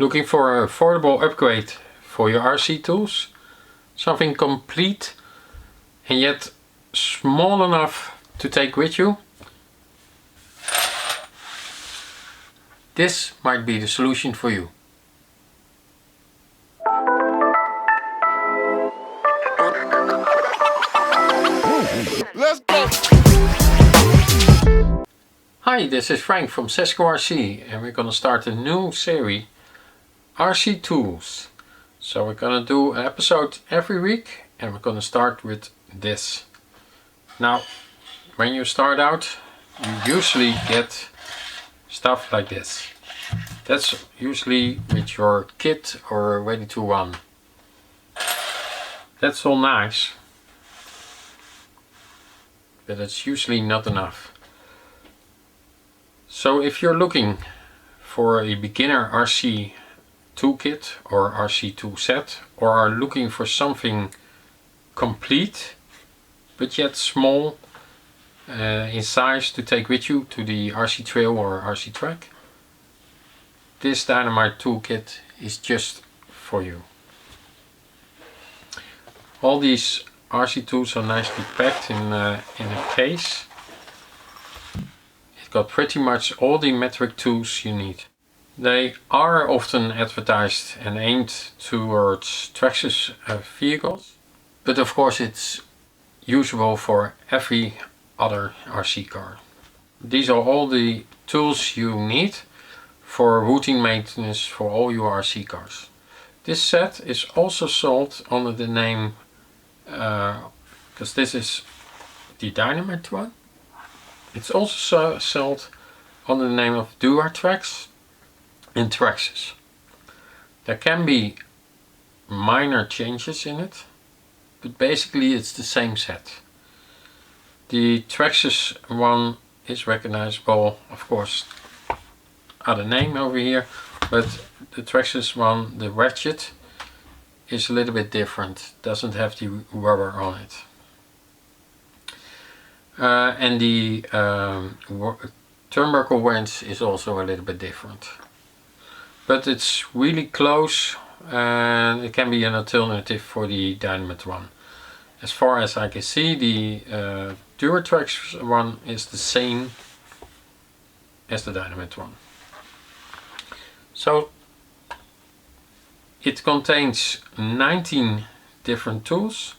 Looking for an affordable upgrade for your RC tools? Something complete and yet small enough to take with you? This might be the solution for you. Let's go! Hi, this is Frank from Cesco RC and we're gonna start a new series, RC Tools. So we're gonna do an episode every week and we're gonna start with this. Now, when you start out, you usually get stuff like this. That's usually with your kit or ready to run. That's all nice, but it's usually not enough. So if you're looking for a beginner RC toolkit or RC tool set, or are looking for something complete but yet small in size to take with you to the RC trail or RC track, this Dynamite Tool Kit is just for you. All these RC tools are nicely packed in a case. It's got pretty much all the metric tools you need. They are often advertised and aimed towards Traxxas vehicles, but of course it's usable for every other RC car. These are all the tools you need for routine maintenance for all your RC cars. This set is also sold under the name, because this is the Dynamite one, it's also sold under the name of Duratrax and Traxxas. There can be minor changes in it, but basically it's the same set. The Traxxas one is recognizable, of course, other name over here, but the Traxxas one, the ratchet, is a little bit different, doesn't have the rubber on it. And the turnbuckle wrench is also a little bit different. But it's really close and it can be an alternative for the Dynamite one. As far as I can see, the Duratrax one is the same as the Dynamite one. So it contains 19 different tools,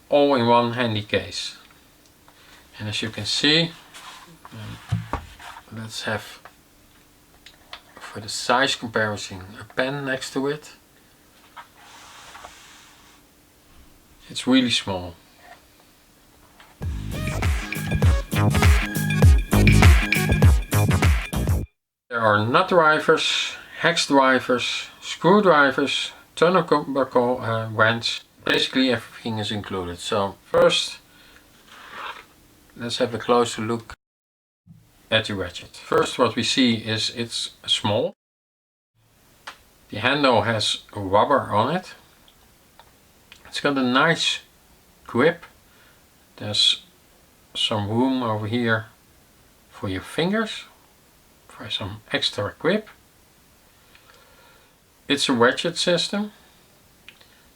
all in one handy case. And as you can see, let's have, for the size comparison, a pen next to it. It's really small. There are nut drivers, hex drivers, screwdrivers, turnbuckle wrench. Basically everything is included. So first, let's have a closer look at the ratchet. First, what we see is it's small. The handle has rubber on it. It's got a nice grip. There's some room over here for your fingers, for some extra grip. It's a ratchet system,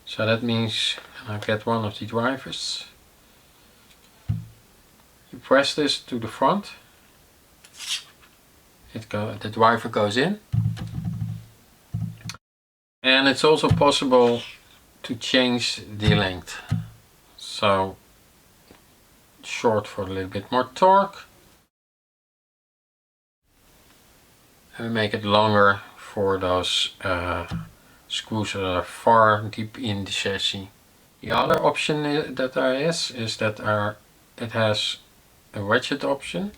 so that means I get one of the drivers. You press this to the front, the driver goes in, and it's also possible to change the length. So short for a little bit more torque, and make it longer for those screws that are far deep in the chassis. The other option that there is that it has a ratchet option,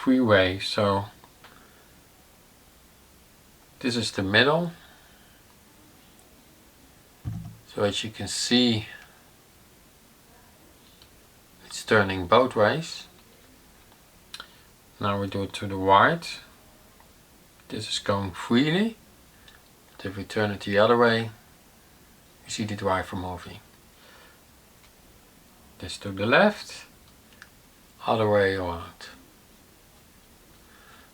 three-way. So this is the middle. So as you can see, it's turning both ways. Now we do it to the right. This is going freely. But if we turn it the other way, you see the driver moving. This to the left, other way around.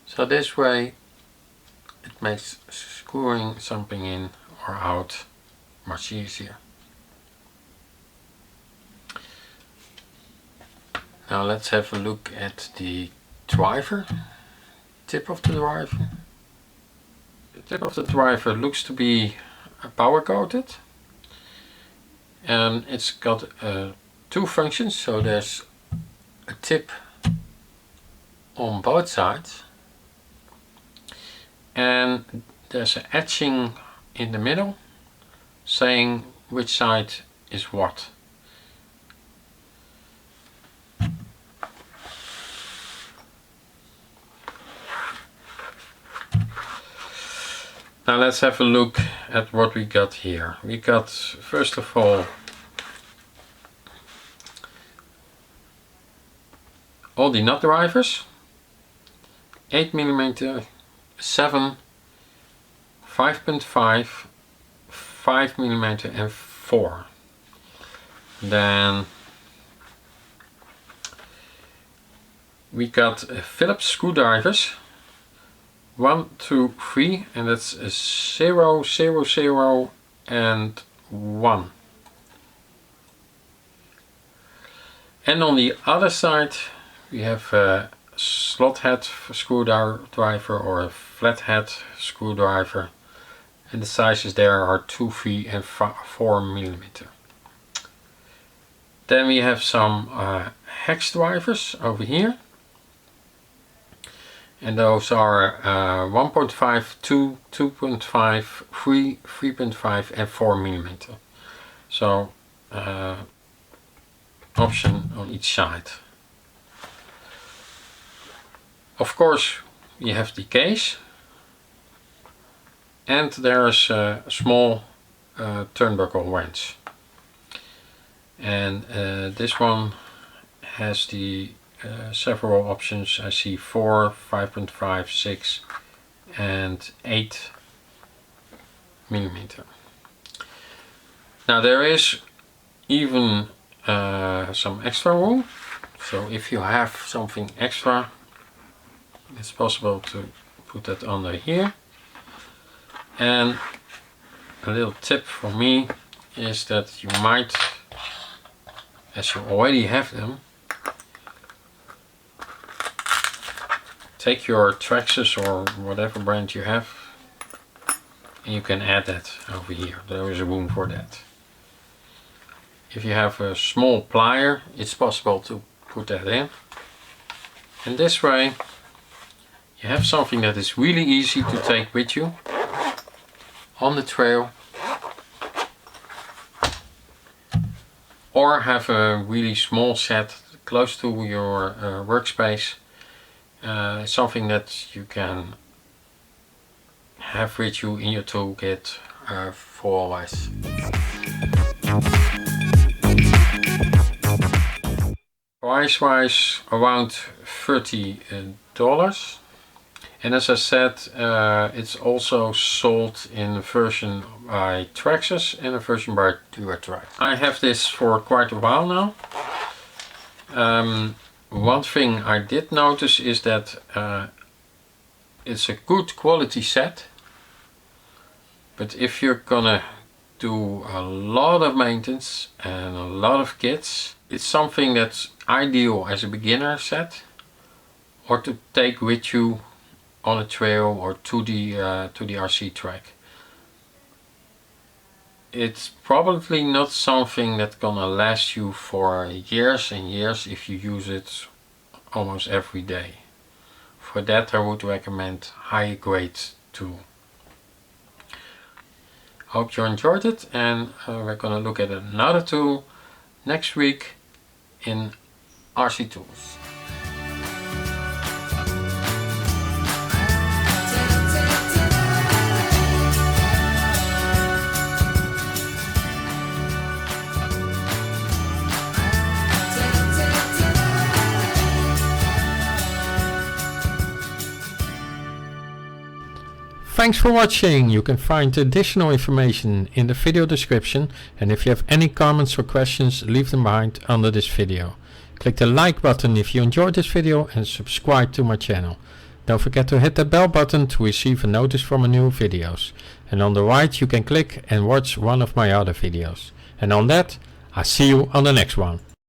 So this way it makes screwing something in or out much easier. Now let's have a look at the driver, tip of the driver. The tip of the driver looks to be power coated, and it's got two functions, so there's a tip on both sides and there's an etching in the middle saying which side is what. Now let's have a look at what we got here. We got, first of all the nut drivers, 8mm, 7, 5.5, 5mm and 4. Then we got Phillips screwdrivers, 1, 2, 3, and that's a 0, 0, 0 and 1. And on the other side we have a slot head screwdriver or a flat head screwdriver, and the sizes there are 2, 3 and 4mm. Then we have some hex drivers over here, and those are 1.5, 2, 2.5, 3, 3.5 and 4mm. So option on each side. Of course you have the case, and there's a small turnbuckle wrench, and this one has the several options. I see 4, 5.5, 6 and 8mm. Now there is even some extra room, so if you have something extra, it's possible to put that under here. And a little tip for me is that you might, as you already have them, take your Traxxas or whatever brand you have, and you can add that over here. There is a room for that. If you have a small plier, it's possible to put that in. And this way you have something that is really easy to take with you on the trail, or have a really small set close to your workspace. Something that you can have with you in your toolkit for always. Price wise, around $30. And as I said, it's also sold in a version by Traxxas and a version by Duratrax. I have this for quite a while now. One thing I did notice is that it's a good quality set, but if you're gonna do a lot of maintenance and a lot of kits, it's something that's ideal as a beginner set, or to take with you on a trail or to the RC track. It's probably not something that's gonna last you for years and years if you use it almost every day. For that I would recommend high grade tool. Hope you enjoyed it, and we're gonna look at another tool next week in RC Tools. Thanks for watching. You can find additional information in the video description, and if you have any comments or questions, leave them behind under this video. Click the like button if you enjoyed this video and subscribe to my channel. Don't forget to hit the bell button to receive a notice from my new videos. And on the right you can click and watch one of my other videos. And on that, I'll see you on the next one.